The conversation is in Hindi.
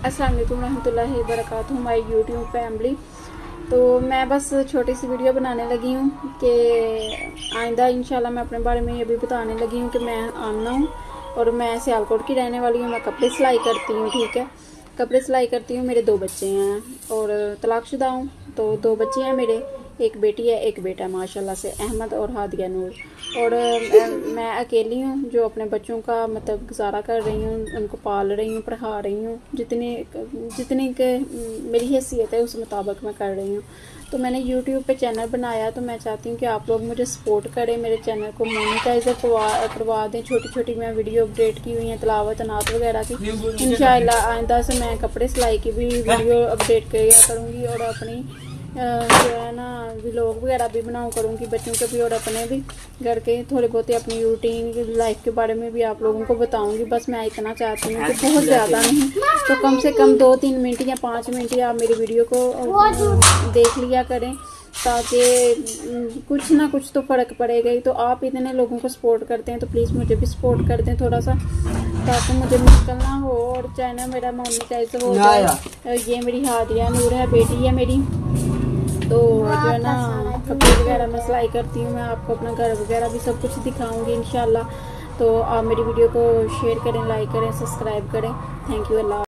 अस्सलाम वालेकुम रहमतुल्लाहि व बरकातुहू माय यूट्यूब फैमिली। तो मैं बस छोटी सी वीडियो बनाने लगी हूँ कि आइंदा इंशाल्लाह मैं अपने बारे में ये भी बताने लगी हूँ कि मैं आमना हूँ और मैं सियालकोट की रहने वाली हूँ। मैं कपड़े सिलाई करती हूँ, ठीक है, कपड़े सिलाई करती हूँ। मेरे 2 बच्चे हैं और तलाकशुदा हूँ। तो 2 बच्चे हैं मेरे, एक बेटी है एक बेटा माशाल्लाह से, अहमद और हादिया नूर। और मैं अकेली हूँ जो अपने बच्चों का मतलब गुजारा कर रही हूँ, उनको पाल रही हूँ, पढ़ा रही हूँ, जितनी के मेरी हैसियत है उस मुताबिक मैं कर रही हूँ। तो मैंने YouTube पे चैनल बनाया, तो मैं चाहती हूँ कि आप लोग मुझे सपोर्ट करें, मेरे चैनल को मोनेटाइजर करवा दें। छोटी छोटी मैं वीडियो अपडेट की हुई हैं, तिलावत नात वगैरह की। इंशाअल्लाह आइंदा से मैं कपड़े सिलाई की भी वीडियो अपडेट किया करूँगी और अपनी जो है ना व्लॉग वगैरह भी बनाऊँ करूँगी, बच्चों के भी और अपने भी घर के थोड़े बहुत अपनी रूटीन की लाइफ के बारे में भी आप लोगों को बताऊँगी। बस मैं इतना चाहती हूँ कि बहुत ज़्यादा नहीं तो कम से कम 2-3 मिनट या 5 मिनट या आप मेरी वीडियो को देख लिया करें, ताकि कुछ ना कुछ तो फ़र्क पड़ेगा ही। तो आप इतने लोगों को सपोर्ट करते हैं तो प्लीज़ मुझे भी सपोर्ट कर दें थोड़ा सा, ताकि मुझे मुश्किल ना हो और चैनल मेरा मोनेटाइज हो जाए। ये मेरी हादिया नूर है, बेटी है मेरी। तो जो है ना कपड़े वगैरह मैं सिलाई करती हूँ। मैं आपको अपना घर वगैरह भी सब कुछ दिखाऊंगी इंशाल्लाह। तो आप मेरी वीडियो को शेयर करें, लाइक करें, सब्सक्राइब करें। Thank you. अल्लाह।